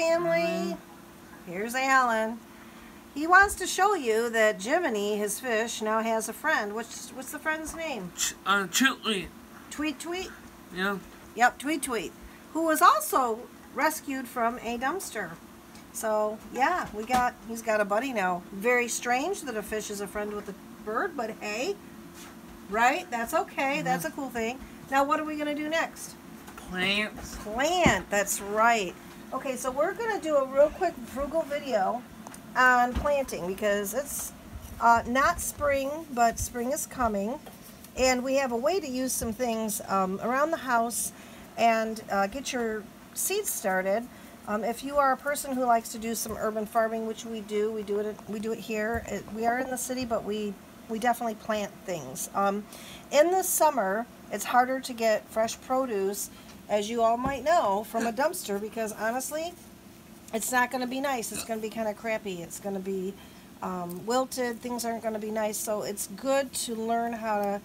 family. Here's Alan. He wants to show you that Jiminy, his fish, now has a friend. What's the friend's name? Tweet. Tweet Tweet? Yeah. Yep, Tweet Tweet. Who was also rescued from a dumpster. So, yeah, he's got a buddy now. Very strange that a fish is a friend with a bird, but hey, right? That's okay. Mm-hmm. That's a cool thing. Now, what are we going to do next? Plants. Plant, that's right. Okay, so we're going to do a real quick Frugal video on planting because it's not spring, but spring is coming. And we have a way to use some things around the house and get your seeds started. If you are a person who likes to do some urban farming, which we do it here. We are in the city, but we definitely plant things. In the summer, it's harder to get fresh produce, as you all might know, from a dumpster because honestly, it's not going to be nice. It's going to be kind of crappy. It's going to be wilted. Things aren't going to be nice. So it's good to learn how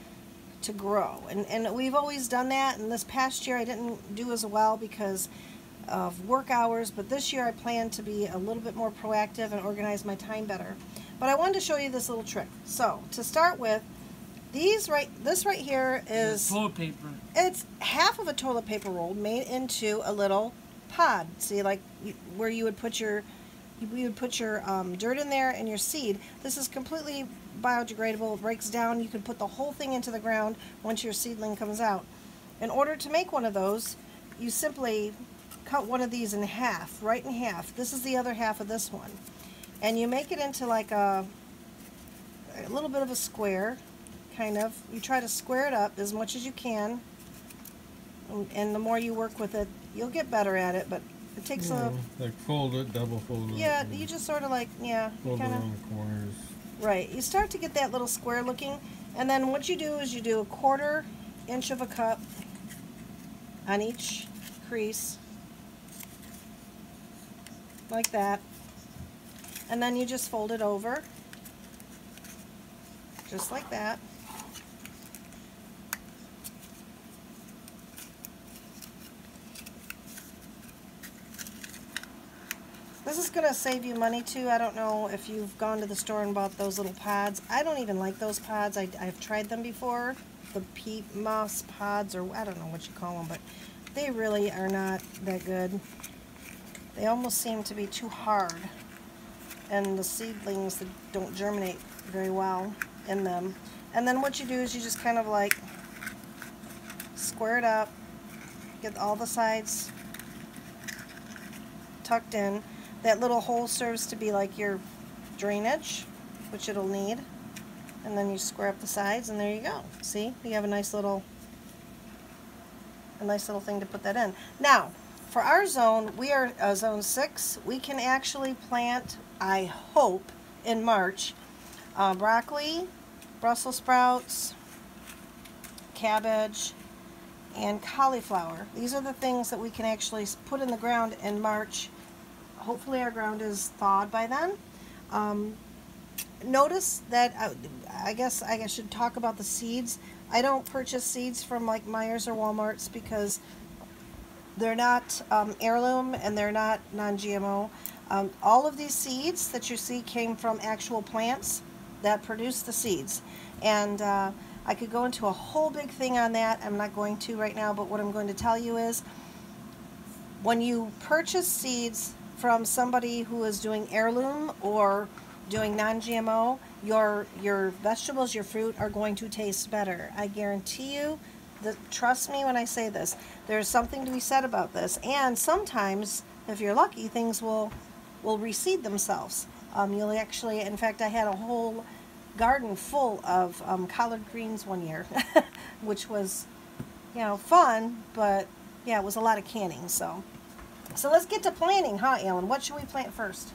to grow. And we've always done that. And this past year I didn't do as well because of work hours. But this year I plan to be a little bit more proactive and organize my time better. But I wanted to show you this little trick. So to start with, this right here is toilet paper. It's half of a toilet paper roll made into a little pod. See, like where you would put your dirt in there and your seed. This is completely biodegradable. It breaks down. You can put the whole thing into the ground once your seedling comes out. In order to make one of those, you simply cut one of these in half, right in half. This is the other half of this one, and you make it into like a little bit of a square. Kind of. You try to square it up as much as you can, and the more you work with it, you'll get better at it, but it takes like fold it, double fold it. Yeah, you just sort of like, fold it on the corners. Right. You start to get that little square looking, and then what you do is you do a 1/4 inch of a cup on each crease, like that, and then you just fold it over, just like that. This is going to save you money too. I don't know if you've gone to the store and bought those little pods. I don't even like those pods. I've tried them before. The peat moss pods, or I don't know what you call them, but they really are not that good. They almost seem to be too hard. And the seedlings that don't germinate very well in them. And then what you do is you just kind of like square it up, get all the sides tucked in. That little hole serves to be like your drainage, which it'll need. And then you square up the sides, and there you go. See, you have a nice little thing to put that in. Now, for our zone, we are zone 6. We can actually plant, I hope, in March, broccoli, Brussels sprouts, cabbage, and cauliflower. These are the things that we can actually put in the ground in March. Hopefully our ground is thawed by then. Notice that, I guess I should talk about the seeds. I don't purchase seeds from like Myers or Walmart's because they're not heirloom and they're not non-GMO. All of these seeds that you see came from actual plants that produce the seeds. And I could go into a whole big thing on that. I'm not going to right now, but what I'm going to tell you is when you purchase seeds from somebody who is doing heirloom or doing non-GMO, your vegetables, your fruit are going to taste better. I guarantee you. Trust me when I say this. There's something to be said about this. And sometimes, if you're lucky, things will reseed themselves. You'll actually, in fact, I had a whole garden full of collard greens one year, which was, fun, but yeah, it was a lot of canning. So let's get to planting, huh, Alan? What should we plant first?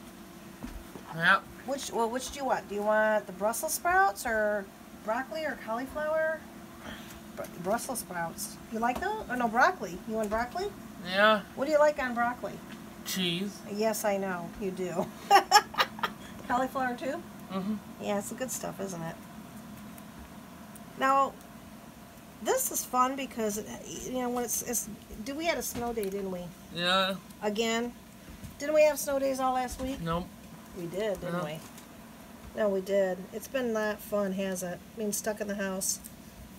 Yeah. Which do you want? Do you want the Brussels sprouts or broccoli or cauliflower? Brussels sprouts. You like those? Oh no, broccoli. You want broccoli? Yeah. What do you like on broccoli? Cheese. Yes, I know. You do. Cauliflower too? Mm-hmm. Yeah, it's the good stuff, isn't it? Now, this is fun because, when we had a snow day, didn't we? Yeah. Again. Didn't we have snow days all last week? Nope. We did, didn't No. we? No, we did. It's been not fun, has it? Being stuck in the house.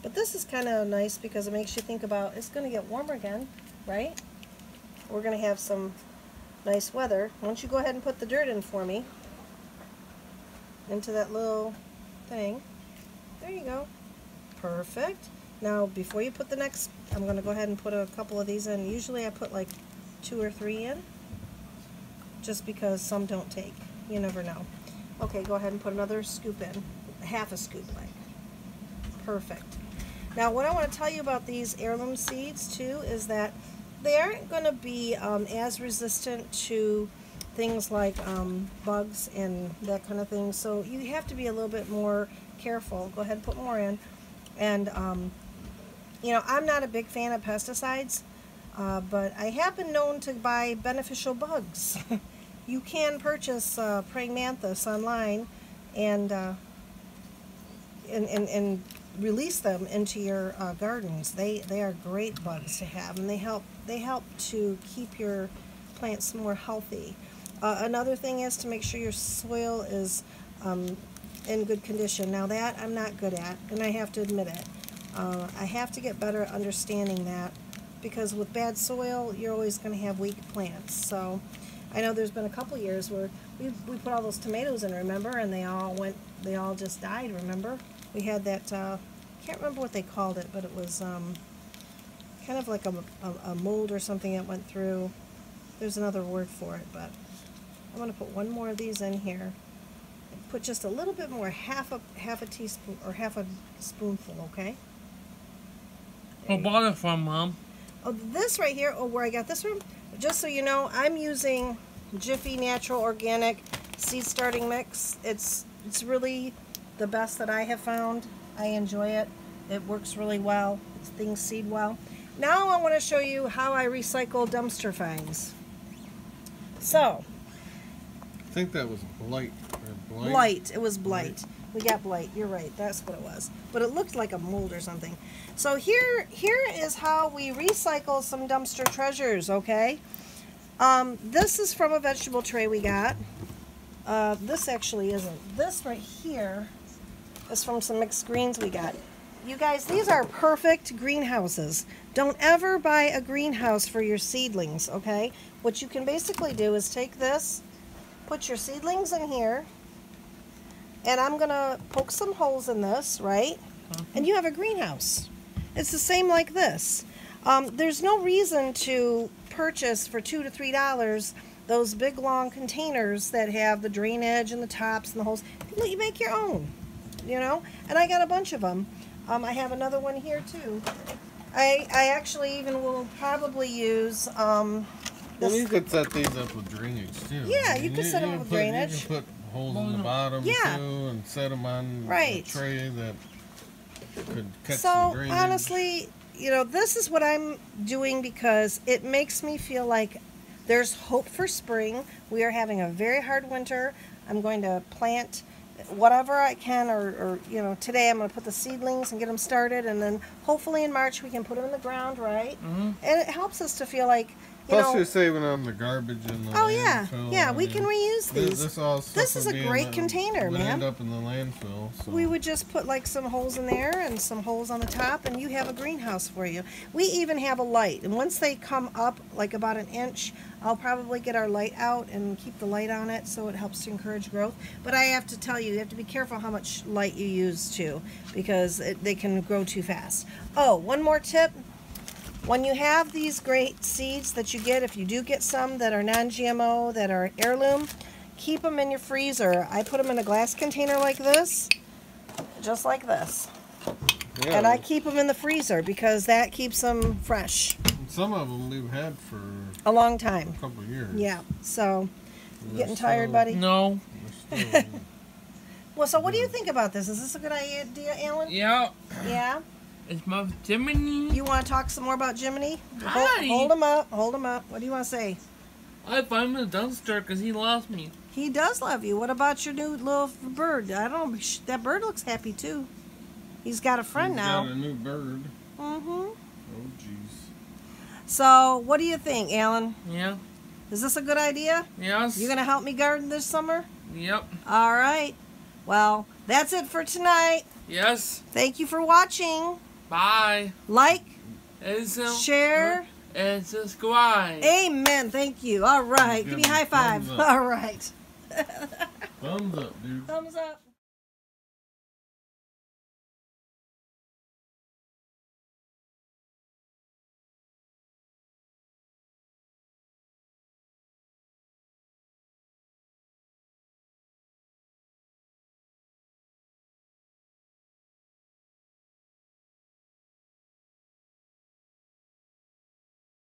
But this is kind of nice because it makes you think about it's going to get warmer again, right? We're going to have some nice weather. Why don't you go ahead and put the dirt in for me? Into that little thing. There you go. Perfect. Now, before you put the next, I'm going to go ahead and put a couple of these in. Usually I put like 2 or 3 in, just because some don't take. You never know. Okay, go ahead and put another scoop in. Half a scoop, like. Perfect. Now, what I want to tell you about these heirloom seeds, too, is that they aren't going to be as resistant to things like bugs and that kind of thing. So you have to be a little bit more careful. Go ahead and put more in. And, you know, I'm not a big fan of pesticides, but I have been known to buy beneficial bugs. You can purchase praying mantis online and release them into your gardens. They are great bugs to have, and they help to keep your plants more healthy. Another thing is to make sure your soil is in good condition. Now that I'm not good at, and I have to admit it. I have to get better at understanding that, because with bad soil, you're always going to have weak plants. So I know there's been a couple years where we put all those tomatoes in, remember, and they all just died, remember? We had that, can't remember what they called it, but it was kind of like a mold or something that went through. There's another word for it, but I'm going to put one more of these in here. Put just a little bit more, half a teaspoon or half a spoonful, okay? What bought it from, Mom? Oh, this right here, where I got this from, just so you know, I'm using Jiffy Natural Organic Seed Starting Mix. It's really the best that I have found. I enjoy it. It works really well. Things seed well. Now I want to show you how I recycle dumpster finds. So, I think that was blight. blight. It was blight. We got blight. You're right. That's what it was. But it looked like a mold or something. So here is how we recycle some dumpster treasures, okay? This is from a vegetable tray we got. This actually isn't. This right here is from some mixed greens we got. You guys, these are perfect greenhouses. Don't ever buy a greenhouse for your seedlings, okay? What you can basically do is take this, put your seedlings in here, and I'm going to poke some holes in this, right? And you have a greenhouse. It's the same like this. There's no reason to purchase for $2 to $3 those big long containers that have the drainage and the tops and the holes. You make your own, you know? And I got a bunch of them. I have another one here too. I actually even will probably use Well, you could set these up with drainage too. Yeah, you could set them up with drainage. You can put holes in the bottom too, and set them on a tray that could catch the drainage. So honestly, you know, this is what I'm doing because it makes me feel like there's hope for spring. We are having a very hard winter. I'm going to plant whatever I can, or you know, today I'm going to put the seedlings and get them started, and then hopefully in March we can put them in the ground, right? And it helps us to feel like, plus you're saving on the garbage and the landfill. Yeah, we can reuse these. This is a great container, would man. End up in the landfill. So. We would just put like some holes in there and some holes on the top, and you have a greenhouse for you. We even have a light, and once they come up like about an inch, I'll probably get our light out and keep the light on it so it helps to encourage growth. But I have to tell you, you have to be careful how much light you use too, because they can grow too fast. Oh, one more tip. When you have these great seeds that you get, if you do get some that are non-GMO, that are heirloom, keep them in your freezer. I put them in a glass container like this, just like this. Yeah. And I keep them in the freezer because that keeps them fresh. Some of them we've had for a long time. A couple of years. Yeah. So, you getting tired, buddy? No. Well, so what do you think about this? Is this a good idea, Alan? Yeah. Yeah? It's my Jiminy. You want to talk some more about Jiminy? Hi. Hold him up. Hold him up. What do you want to say? I found him in the dumpster because he lost me. He does love you. What about your new little bird? I don't know. That bird looks happy, too. He's got a friend now. He's got a new bird. Mm-hmm. Oh, jeez. So, what do you think, Alan? Yeah. Is this a good idea? Yes. You gonna help me garden this summer? Yep. All right. Well, that's it for tonight. Yes. Thank you for watching. Bye. Like, And share, and subscribe. Amen. Thank you. All right. Give me a high five. All right. Thumbs up, dude. Thumbs up.